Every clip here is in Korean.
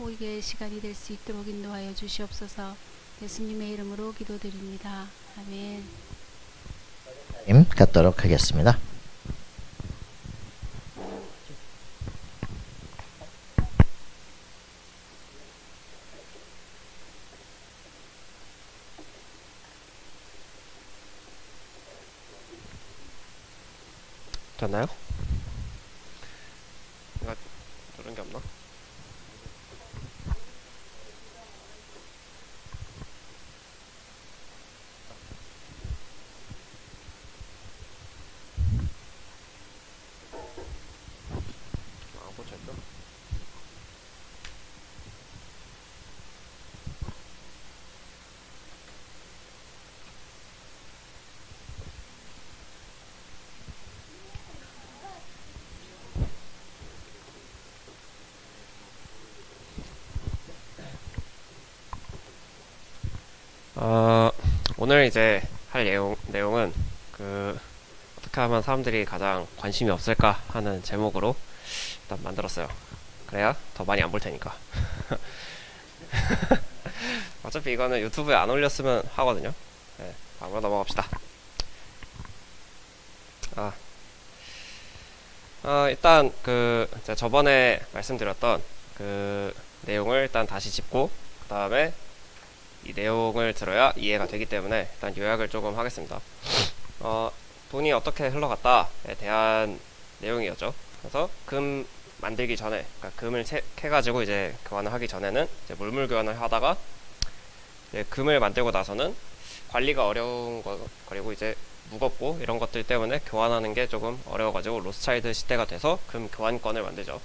복의 시간이 될 수 있도록 인도하여 주시옵소서. 예수님의 이름으로 기도드립니다. 아멘. 갖도록 하겠습니다. 됐나요? 이거 누른 게 없나? 고쳤죠? 오늘 이제 할 내용은 어떻게 하면 사람들이 가장 관심이 없을까 하는 제목으로 일단 만들었어요. 그래야 더 많이 안 볼 테니까. 어차피 이거는 유튜브에 안 올렸으면 하거든요. 네, 바로 넘어갑시다. 일단 제가 저번에 말씀드렸던 그 내용을 일단 다시 짚고 그 다음에 이 내용을 들어야 이해가 되기 때문에 일단 요약을 조금 하겠습니다. 돈이 어떻게 흘러갔다에 대한 내용이었죠. 그래서 금 만들기 전에, 그러니까 금을 캐가지고 이제 교환을 하기 전에는 이제 물물 교환을 하다가 이제 금을 만들고 나서는 관리가 어려운 거, 그리고 이제 무겁고 이런 것들 때문에 교환하는 게 조금 어려워가지고 로스차일드 시대가 돼서 금 교환권을 만들죠.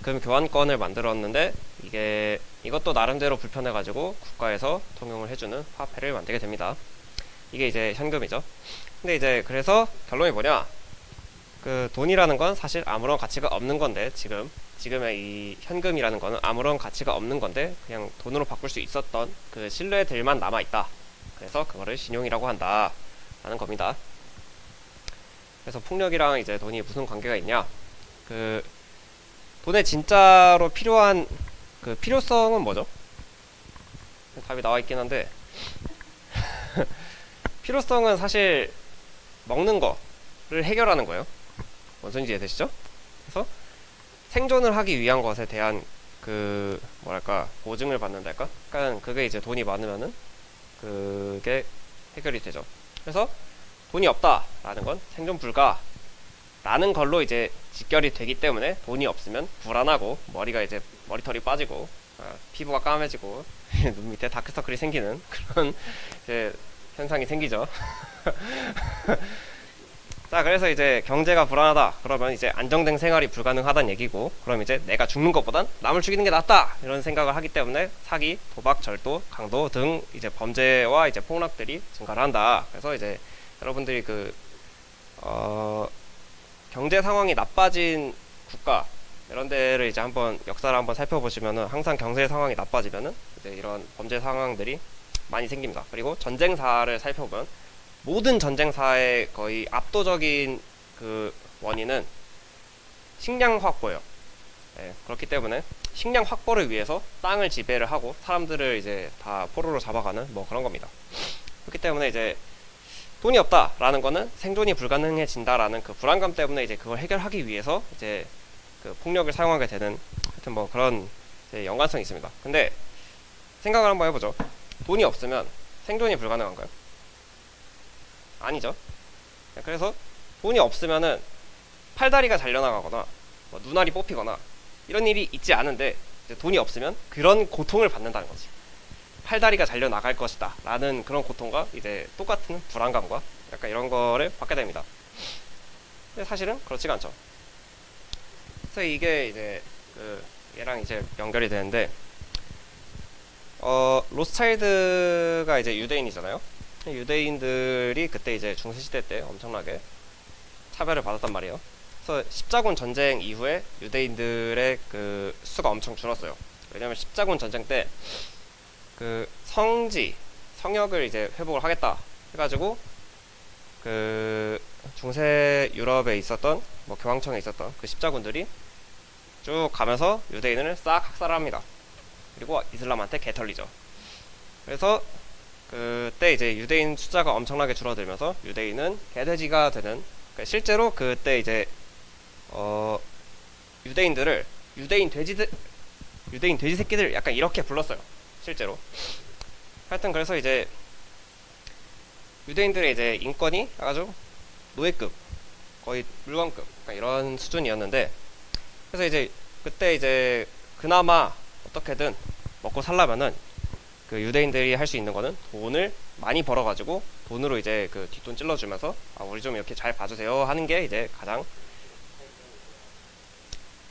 금 교환권을 만들었는데 이것도 나름대로 불편해가지고 국가에서 통용을 해주는 화폐를 만들게 됩니다. 이게 이제 현금이죠. 근데 이제 그래서 결론이 뭐냐? 그 돈이라는 건 사실 아무런 가치가 없는 건데 지금의 이 현금이라는 거는 아무런 가치가 없는 건데 그냥 돈으로 바꿀 수 있었던 그 신뢰들만 남아있다. 그래서 그거를 신용이라고 한다 라는 겁니다. 그래서 폭력이랑 이제 돈이 무슨 관계가 있냐? 그 돈에 진짜로 필요한 그 필요성은 뭐죠? 답이 나와 있긴 한데 필요성은 사실 먹는 거를 해결하는 거예요. 뭔 소리인지 이해되시죠? 그래서 생존을 하기 위한 것에 대한 그 뭐랄까 보증을 받는달까? 그러니까 그게 이제 돈이 많으면은 그게 해결이 되죠. 그래서 돈이 없다라는 건 생존 불가 라는 걸로 이제 직결이 되기 때문에 돈이 없으면 불안하고 머리털이 빠지고 피부가 까매지고 눈 밑에 다크서클이 생기는 그런 이제 현상이 생기죠. 자, 그래서 이제 경제가 불안하다 그러면 이제 안정된 생활이 불가능하다는 얘기고, 그럼 이제 내가 죽는 것보단 남을 죽이는 게 낫다 이런 생각을 하기 때문에 사기, 도박, 절도, 강도 등 이제 범죄와 이제 폭력들이 증가를 한다. 그래서 이제 여러분들이 경제 상황이 나빠진 국가 이런 데를 이제 한번 역사를 한번 살펴보시면은 항상 경제 상황이 나빠지면은 이제 이런 범죄 상황들이 많이 생깁니다. 그리고 전쟁사를 살펴보면 모든 전쟁사의 거의 압도적인 그 원인은 식량 확보예요. 네, 그렇기 때문에 식량 확보를 위해서 땅을 지배를 하고 사람들을 이제 다 포로로 잡아가는 뭐 그런 겁니다. 그렇기 때문에 이제 돈이 없다라는 거는 생존이 불가능해진다라는 그 불안감 때문에 이제 그걸 해결하기 위해서 이제 그 폭력을 사용하게 되는, 하여튼 뭐 그런 이제 연관성이 있습니다. 근데 생각을 한번 해보죠. 돈이 없으면 생존이 불가능한가요? 아니죠. 그래서 돈이 없으면은 팔다리가 잘려나가거나 뭐 눈알이 뽑히거나 이런 일이 있지 않은데 이제 돈이 없으면 그런 고통을 받는다는 거지. 팔다리가 잘려나갈 것이다 라는 그런 고통과 이제 똑같은 불안감과 약간 이런 거를 받게 됩니다. 근데 사실은 그렇지가 않죠. 그래서 이게 이제 얘랑 이제 연결이 되는데 로스차일드가 이제 유대인이잖아요. 유대인들이 그때 이제 중세시대 때 엄청나게 차별을 받았단 말이에요. 그래서 십자군 전쟁 이후에 유대인들의 그 수가 엄청 줄었어요. 왜냐면 십자군 전쟁 때 그 성역을 이제 회복을 하겠다 해가지고 그 중세 유럽에 있었던 뭐 교황청에 있었던 그 십자군들이 쭉 가면서 유대인을 싹 학살을 합니다. 그리고 이슬람한테 개털리죠. 그래서 그때 이제 유대인 숫자가 엄청나게 줄어들면서 유대인은 개돼지가 되는, 그러니까 실제로 그때 이제 유대인들을 유대인 돼지 새끼들 약간 이렇게 불렀어요, 실제로. 하여튼 그래서 이제 유대인들의 이제 인권이 아주 노예급, 거의 물건급, 약간 이런 수준이었는데, 그래서 이제 그때 이제 그나마 어떻게든 먹고 살려면은 그 유대인들이 할 수 있는 거는 돈을 많이 벌어가지고 돈으로 이제 그 뒷돈 찔러주면서 우리 좀 이렇게 잘 봐주세요 하는 게 이제 가장,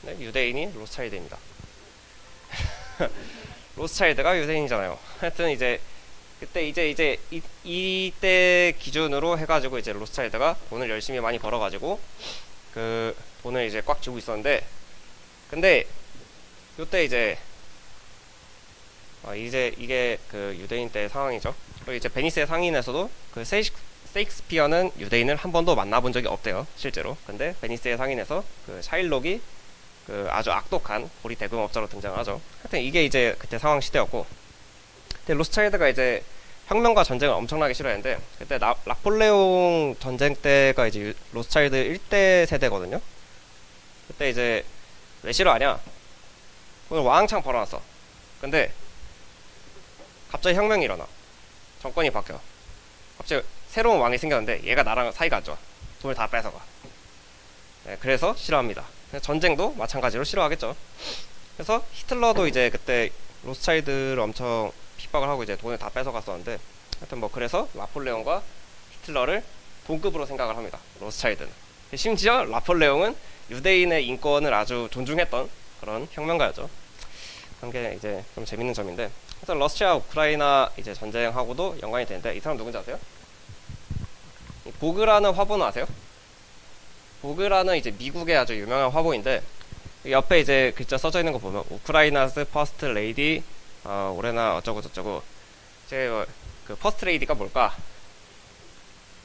네, 유대인이 로스차일드입니다. 로스차일드가 유대인이잖아요. 하여튼 이제 그때 이제 이때 기준으로 해가지고 이제 로스차일드가 돈을 열심히 많이 벌어가지고 그 돈을 이제 꽉 쥐고 있었는데, 근데 요때 이제 이제 이게 그 유대인 때 상황이죠. 그리고 이제 베니스의 상인에서도 그 세익스피어는 유대인을 한 번도 만나본 적이 없대요, 실제로. 근데 베니스의 상인에서 그 샤일록이 그 아주 악독한 고리 대금업자로 등장하죠. 하여튼 이게 이제 그때 상황 시대였고, 근데 로스차일드가 이제 혁명과 전쟁을 엄청나게 싫어했는데, 그때 나폴레옹 전쟁 때가 이제 로스차일드 1대 세대거든요. 그때 이제 왜 싫어하냐? 오늘 왕창 벌어놨어. 근데 갑자기 혁명이 일어나. 정권이 바뀌어. 갑자기 새로운 왕이 생겼는데 얘가 나랑 사이가 안 좋아. 돈을 다 뺏어가. 네, 그래서 싫어합니다. 전쟁도 마찬가지로 싫어하겠죠. 그래서 히틀러도 이제 그때 로스차일드를 엄청 핍박을 하고 이제 돈을 다 뺏어갔었는데, 하여튼 뭐 그래서 나폴레옹과 히틀러를 동급으로 생각을 합니다, 로스차일드는. 심지어 나폴레옹은 유대인의 인권을 아주 존중했던 그런 혁명가였죠. 그런 게 이제 좀 재밌는 점인데, 하여튼 러시아 우크라이나 이제 전쟁하고도 연관이 되는데, 이 사람 누군지 아세요? 보그라는 화보는 아세요? 보그라는 이제 미국의 아주 유명한 화보인데, 옆에 이제 글자 써져 있는 거 보면 우크라이나스 퍼스트 레이디 올해나 어쩌고 저쩌고. 제 그 퍼스트 레이디가 뭘까?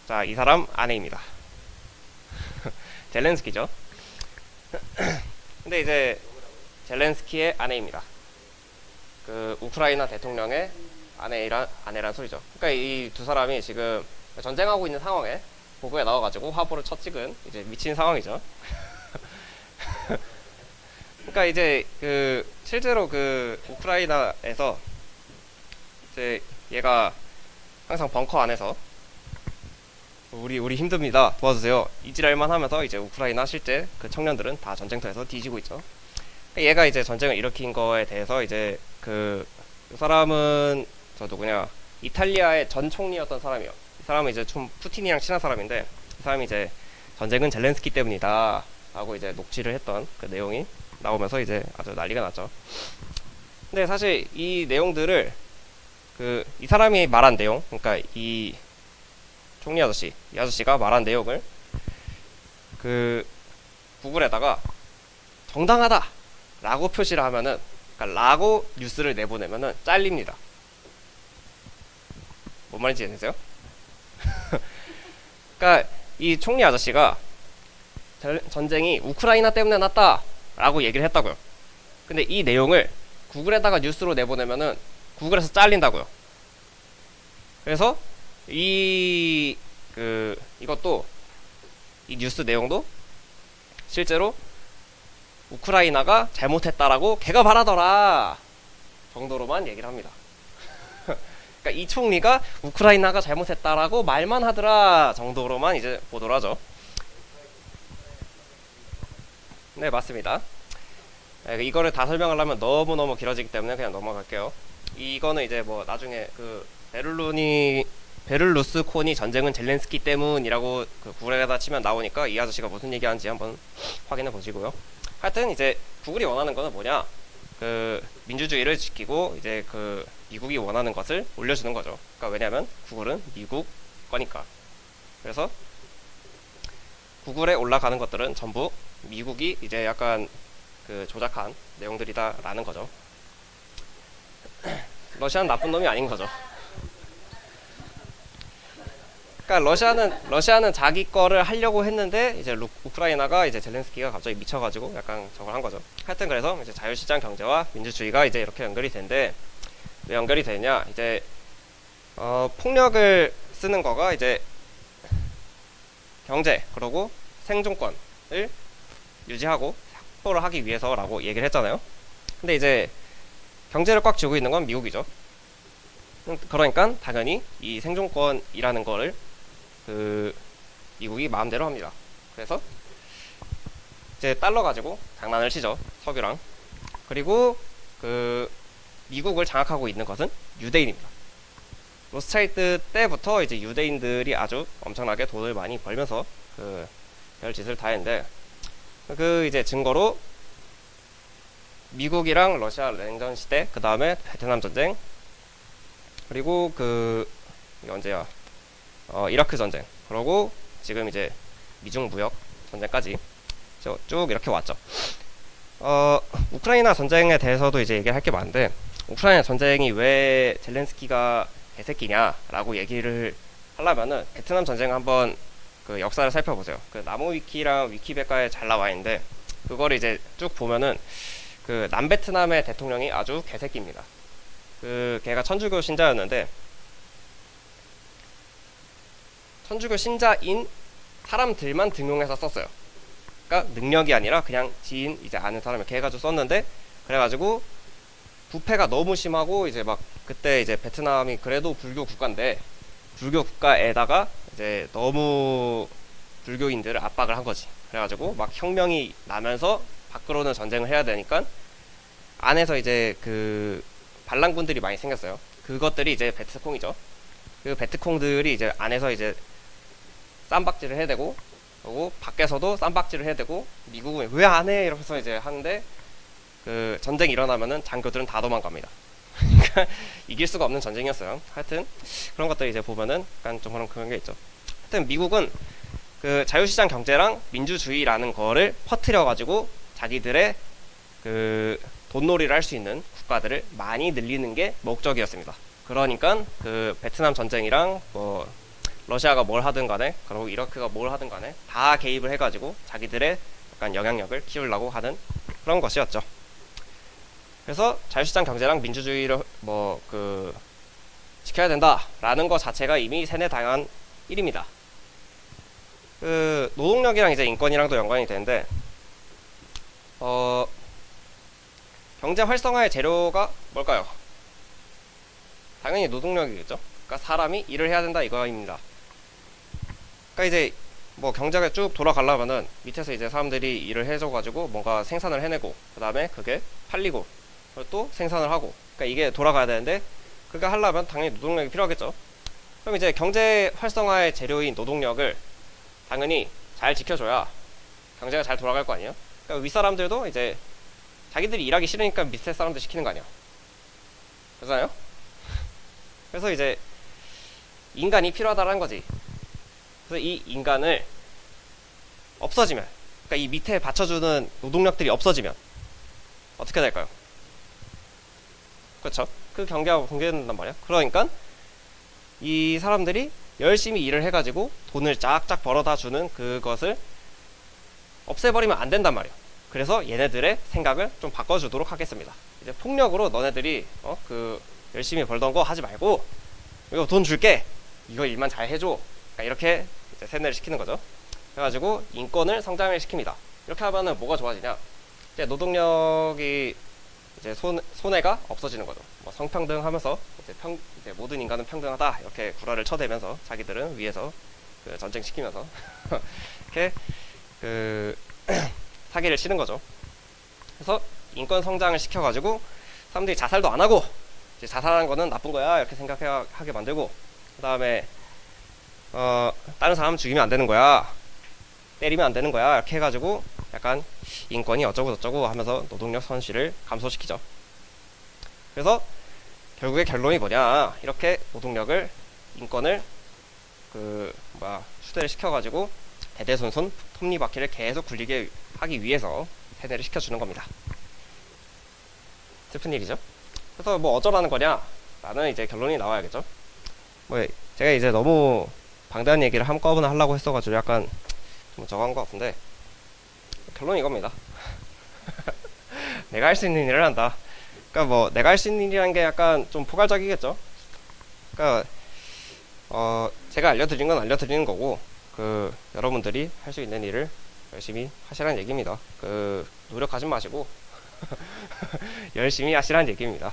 자, 이 사람 아내입니다. 젤렌스키죠. 근데 이제 젤렌스키의 아내입니다. 그 우크라이나 대통령의 아내란 소리죠. 그러니까 이 두 사람이 지금 전쟁하고 있는 상황에 보고에 나와가지고 화보를 첫 찍은 이제 미친 상황이죠. 그러니까 이제 그 실제로 그 우크라이나에서 이제 얘가 항상 벙커 안에서 우리 힘듭니다, 도와주세요, 이지랄만 하면서 이제 우크라이나 실제 그 청년들은 다 전쟁터에서 뒤지고 있죠. 얘가 이제 전쟁을 일으킨 거에 대해서 이제 이 사람은 저 누구냐, 이탈리아의 전 총리였던 사람이요. 이 사람은 이제 좀 푸틴이랑 친한 사람인데, 이 사람이 이제 전쟁은 젤렌스키 때문이다 하고 이제 녹취를 했던 그 내용이 나오면서 이제 아주 난리가 났죠. 근데 사실 이 내용들을 이 사람이 말한 내용, 그러니까 이 총리 아저씨, 이 아저씨가 말한 내용을 구글에다가 정당하다 라고 표시를 하면은, 그러니까 라고 뉴스를 내보내면은 잘립니다. 뭔 말인지 아세요? 그러니까 이 총리 아저씨가 전쟁이 우크라이나 때문에 났다 라고 얘기를 했다고요. 근데 이 내용을 구글에다가 뉴스로 내보내면은 구글에서 잘린다고요. 그래서 이것도, 이 뉴스 내용도 실제로 우크라이나가 잘못했다라고 걔가 말하더라 정도로만 얘기를 합니다. 그러니까 이 총리가 우크라이나가 잘못했다라고 말만 하더라 정도로만 이제 보도를 하죠. 네, 맞습니다. 네, 이거를 다 설명을 하면 너무너무 길어지기 때문에 그냥 넘어갈게요. 이거는 이제 뭐 나중에 베를루스코니 전쟁은 젤렌스키 때문이라고 구글에다 치면 나오니까 이 아저씨가 무슨 얘기하는지 한번 확인해 보시고요. 하여튼 이제 구글이 원하는 거는 뭐냐, 민주주의를 지키고 이제 미국이 원하는 것을 올려주는 거죠. 그러니까 왜냐면 구글은 미국 거니까. 그래서 구글에 올라가는 것들은 전부 미국이 이제 약간 조작한 내용들이다라는 거죠. 러시아는 나쁜 놈이 아닌 거죠. 그러니까 러시아는 자기 거를 하려고 했는데 이제 우크라이나가 이제 젤렌스키가 갑자기 미쳐가지고 약간 저걸 한 거죠. 하여튼 그래서 이제 자유시장 경제와 민주주의가 이제 이렇게 연결이 되는데 왜 연결이 되냐? 이제 폭력을 쓰는 거가 이제 경제 그리고 생존권을 유지하고 확보를 하기 위해서라고 얘기를 했잖아요. 근데 이제 경제를 꽉 쥐고 있는 건 미국이죠. 그러니까 당연히 이 생존권이라는 거를 그 미국이 마음대로 합니다. 그래서 이제 달러 가지고 장난을 치죠, 석유랑. 그리고 그 미국을 장악하고 있는 것은 유대인입니다. 로스차일드 때부터 이제 유대인들이 아주 엄청나게 돈을 많이 벌면서 그 별짓을 다 했는데, 그 이제 증거로 미국이랑 러시아 냉전 시대, 그 다음에 베트남 전쟁, 그리고 그 이게 언제야? 이라크 전쟁, 그리고 지금 이제 미중 무역 전쟁까지 쭉 이렇게 왔죠. 우크라이나 전쟁에 대해서도 이제 얘기할 게 많은데, 우크라이나 전쟁이 왜 젤렌스키가 개새끼냐라고 얘기를 하려면은 베트남 전쟁 한번 그 역사를 살펴보세요. 그 나무 위키랑 위키백과에 잘 나와 있는데, 그거를 이제 쭉 보면은 그 남베트남의 대통령이 아주 개새끼입니다. 그 걔가 천주교 신자였는데, 천주교 신자인 사람들만 등용해서 썼어요. 그러니까 능력이 아니라 그냥 지인 이제 아는 사람을 걔 해가지고 썼는데, 그래가지고 부패가 너무 심하고 이제 막 그때 이제 베트남이 그래도 불교 국가인데 불교 국가에다가 이제 너무 불교인들을 압박을 한 거지. 그래가지고 막 혁명이 나면서 밖으로는 전쟁을 해야 되니까 안에서 이제 그 반란군들이 많이 생겼어요. 그것들이 이제 베트콩이죠. 그 베트콩들이 이제 안에서 이제 쌈박질을 해야 되고, 그리고 밖에서도 쌈박질을 해야 되고, 미국은 왜 안 해? 이러면서 이제 하는데, 그 전쟁이 일어나면은 장교들은 다 도망갑니다. 그러니까 이길 수가 없는 전쟁이었어요. 하여튼 그런 것들 이제 보면은 약간 좀 그런 게 있죠. 하여튼 미국은 그 자유시장 경제랑 민주주의라는 거를 퍼뜨려 가지고 자기들의 그 돈놀이를 할 수 있는 국가들을 많이 늘리는 게 목적이었습니다. 그러니까 그 베트남 전쟁이랑 뭐 러시아가 뭘 하든 간에, 그리고 이라크가 뭘 하든 간에 다 개입을 해가지고 자기들의 약간 영향력을 키우려고 하는 그런 것이었죠. 그래서 자유시장 경제랑 민주주의를 뭐 그 지켜야 된다라는 것 자체가 이미 세뇌당한 일입니다. 그 노동력이랑 이제 인권이랑도 연관이 되는데, 경제 활성화의 재료가 뭘까요? 당연히 노동력이겠죠. 그러니까 사람이 일을 해야 된다 이거입니다. 그러니까 이제 뭐 경제가 쭉 돌아가려면은 밑에서 이제 사람들이 일을 해줘가지고 뭔가 생산을 해내고, 그 다음에 그게 팔리고, 그리고 또 생산을 하고, 그러니까 이게 돌아가야 되는데, 그게 하려면 당연히 노동력이 필요하겠죠. 그럼 이제 경제 활성화의 재료인 노동력을 당연히 잘 지켜줘야 경제가 잘 돌아갈 거 아니에요. 그러니까 윗사람들도 이제 자기들이 일하기 싫으니까 밑에 사람들 시키는 거 아니야. 그렇잖아요? 그래서 이제 인간이 필요하다라는 거지. 그래서 이 인간을 없어지면, 그러니까 이 밑에 받쳐주는 노동력들이 없어지면 어떻게 될까요? 그렇죠? 그 경계가 붕괴된단 말이야. 그러니까 이 사람들이 열심히 일을 해가지고 돈을 쫙쫙 벌어다 주는 그것을 없애버리면 안 된단 말이야. 그래서 얘네들의 생각을 좀 바꿔주도록 하겠습니다. 이제 폭력으로 너네들이 그 열심히 벌던 거 하지 말고 이거 돈 줄게, 이거 일만 잘 해줘, 그러니까 이렇게 이제 세뇌를 시키는 거죠. 그래가지고 인권을 성장을 시킵니다. 이렇게 하면은 뭐가 좋아지냐? 이제 노동력이 이제 손해가 없어지는 거죠. 뭐 성평등 하면서 이제 모든 인간은 평등하다 이렇게 구라를 쳐대면서 자기들은 위에서 그 전쟁 시키면서 이렇게 그 사기를 치는 거죠. 그래서 인권 성장을 시켜가지고 사람들이 자살도 안 하고, 이제 자살하는 거는 나쁜 거야 이렇게 생각하게 만들고, 그 다음에 다른 사람 죽이면 안 되는 거야, 때리면 안 되는 거야 이렇게 해가지고 약간 인권이 어쩌고 저쩌고 하면서 노동력 손실을 감소시키죠. 그래서 결국에 결론이 뭐냐, 이렇게 노동력을, 인권을 추대를 시켜가지고 대대손손 톱니바퀴를 계속 굴리게 하기 위해서 세뇌를 시켜주는 겁니다. 슬픈 일이죠. 그래서 뭐 어쩌라는 거냐, 라는 이제 결론이 나와야겠죠. 뭐 제가 이제 너무 방대한 얘기를 한꺼번에 하려고 했어가지고 약간 좀 저거 한 것 같은데, 결론이 이겁니다. 내가 할 수 있는 일을 한다. 그러니까 뭐 내가 할 수 있는 일이라는 게 약간 좀 포괄적이겠죠. 그러니까 제가 알려드린 건 알려드리는 거고, 여러분들이 할 수 있는 일을 열심히 하시라는 얘기입니다. 노력하지 마시고 열심히 하시라는 얘기입니다.